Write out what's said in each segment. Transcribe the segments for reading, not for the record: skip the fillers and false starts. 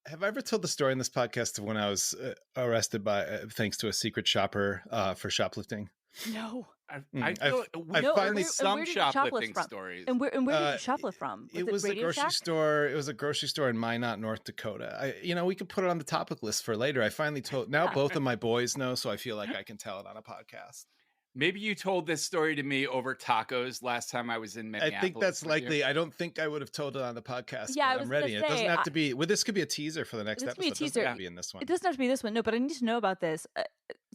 Have I ever told the story in this podcast of when I was arrested by thanks to a secret shopper for shoplifting? No. I I've finally finally some shoplifting stories. And where did you shoplift from? It was a Radio grocery Shack? store. It was a grocery store in Minot, North Dakota. We could put it on the topic list for later. I finally told. Now both of my boys know, so I feel like I can tell it on a podcast. Maybe you told this story to me over tacos last time I was in Minneapolis. I think that's likely. I don't think I would have told it on the podcast. Yeah, but I'm ready. It doesn't have to be. Well, this could be a teaser for the next episode. It doesn't have to be in this one. It doesn't have to be this one. No, but I need to know about this.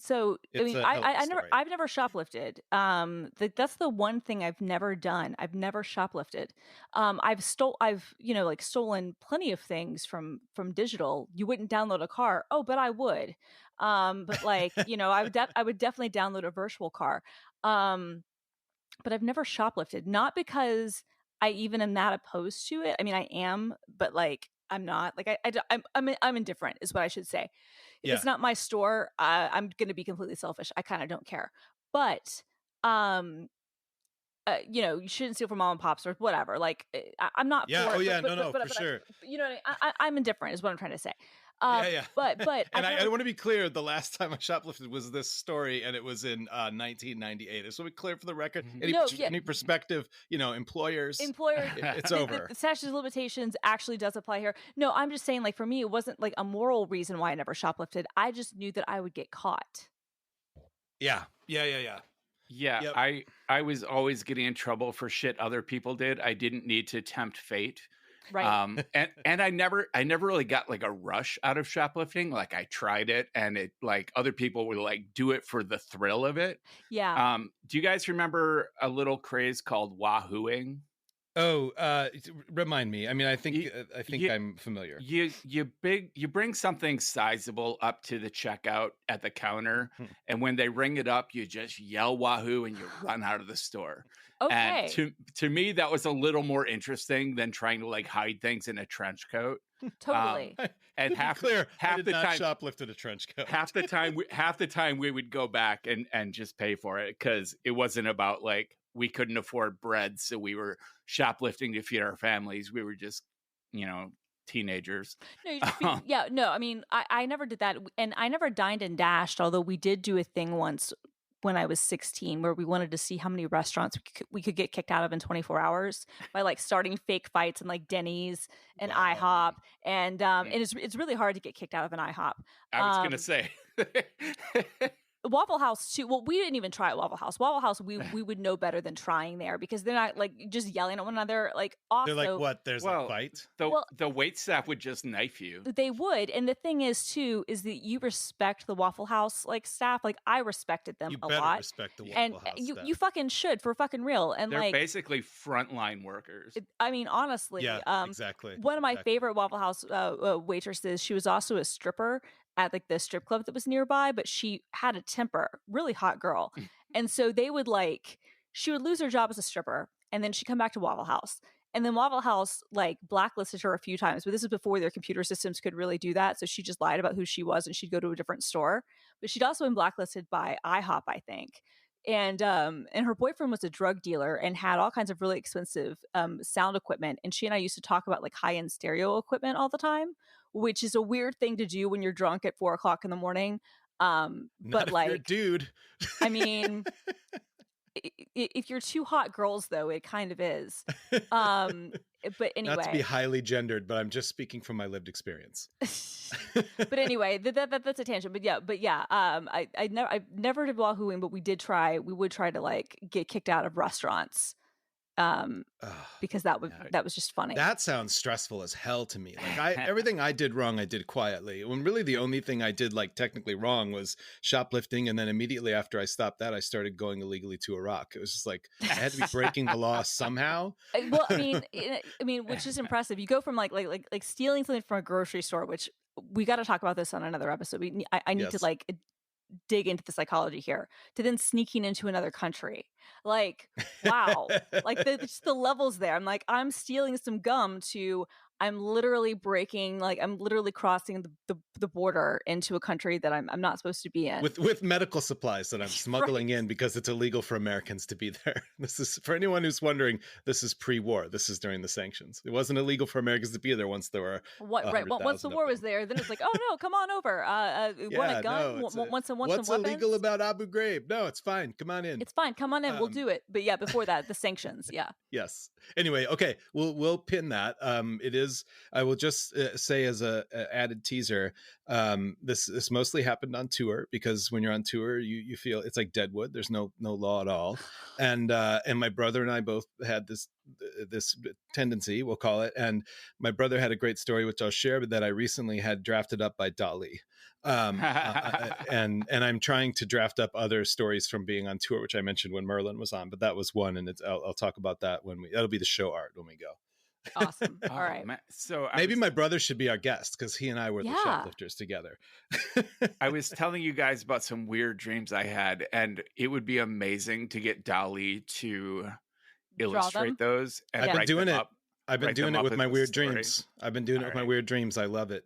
I've never shoplifted. That's the one thing I've never done. I've never shoplifted. I've stolen plenty of things from digital. You wouldn't download a car. Oh, but I would. But I would definitely download a virtual car. But I've never shoplifted, not because I even am that opposed to it. I mean, I am, but I'm not. I'm indifferent is what I should say. If it's not my store, I'm going to be completely selfish. I kind of don't care. But you shouldn't steal from mom and pops or whatever. I'm not. Yeah. For it, For sure. I'm indifferent is what I'm trying to say. Yeah. But and I want to be clear. The last time I shoplifted was this story, and it was in 1998. Just so we clear for the record. Any perspective, employers, it's over. The statute of limitations actually does apply here. No, I'm just saying, for me, it wasn't a moral reason why I never shoplifted. I just knew that I would get caught. Yeah. Yeah, Yep. I was always getting in trouble for shit other people did. I didn't need to tempt fate. Right. And I never really got a rush out of shoplifting. I tried it, and it other people would do it for the thrill of it. Yeah. Do you guys remember a little craze called wahooing? Oh, remind me. I mean, I think I'm familiar. You bring something sizable up to the checkout at the counter, and when they ring it up, you just yell wahoo and you run out of the store. Okay. And to me, that was a little more interesting than trying to hide things in a trench coat. Totally. And half the time, shoplifted a trench coat. half the time we would go back and just pay for it, because it wasn't about we couldn't afford bread, so we were shoplifting to feed our families. We were just, teenagers. No, I mean, I never did that, and I never dined and dashed. Although we did do a thing once when I was 16, where we wanted to see how many restaurants we could get kicked out of in 24 hours by starting fake fights in Denny's and IHOP, and it's really hard to get kicked out of an IHOP. I was gonna say. Waffle House too. Well, we didn't even try at Waffle House. Waffle House, we would know better than trying there, because they're not just yelling at one another. Also, they're what? There's a fight. The wait staff would just knife you. They would, and the thing is too is that you respect the Waffle House staff. I respected them a lot. Respect the Waffle House staff. You fucking should, for fucking real. And they're basically frontline workers. I mean, honestly, exactly. One of my favorite Waffle House waitresses. She was also a stripper at the strip club that was nearby, but she had a temper, really hot girl. And so they would she would lose her job as a stripper, and then she'd come back to Waffle House. And then Waffle House blacklisted her a few times, but this is before their computer systems could really do that. So she just lied about who she was, and she'd go to a different store. But she'd also been blacklisted by IHOP, I think. And her boyfriend was a drug dealer and had all kinds of really expensive sound equipment. And she and I used to talk about high-end stereo equipment all the time, which is a weird thing to do when you're drunk at 4:00 in the morning. Not but if you're a dude. I mean, if you're two hot girls, though, it kind of is. But anyway, not to be highly gendered, but I'm just speaking from my lived experience. But anyway, that's a tangent. But yeah. I never did wahooing, but we would try to get kicked out of restaurants. Because that was just funny. That sounds stressful as hell to me. Everything I did wrong, I did quietly. When really the only thing I did technically wrong was shoplifting, and then immediately after I stopped that, I started going illegally to Iraq. It was just I had to be breaking the law somehow. Well, I mean, which is impressive. You go from stealing something from a grocery store, which we got to talk about this on another episode. I need to dig into the psychology here, to then sneaking into another country. Wow. Just the levels there. I'm stealing some gum to I'm literally I'm literally crossing the border into a country that I'm not supposed to be in. With medical supplies that I'm smuggling Right. in because it's illegal for Americans to be there. This is, for anyone who's wondering, this is pre-war. This is during the sanctions. It wasn't illegal for Americans to be there once there were Right. Once the war was there, then it's like, oh no, come on over. Want a gun? Want some what's weapons? illegal about Abu Ghraib? No, it's fine. Come on in. It's fine. Come on in. We'll do it. But yeah, before that, the sanctions. Yeah. Yes. Anyway, okay, we'll pin that. It is. I will just say as a added teaser. This mostly happened on tour, because when you're on tour, you feel it's like Deadwood. There's no law at all, and my brother and I both had this tendency, we'll call it. And my brother had a great story which I'll share, but that I recently had drafted up by Dali. And I'm trying to draft up other stories from being on tour, which I mentioned when Merlin was on, but that was one, and I'll talk about that that'll be the show art when we go. Awesome. All right. So maybe my brother should be our guest, because he and I were the shoplifters together. I was telling you guys about some weird dreams I had, and it would be amazing to get Dali to illustrate those. And I've been doing it. Up, I've been doing it with my weird dreams. I've been doing it with my weird dreams. I love it.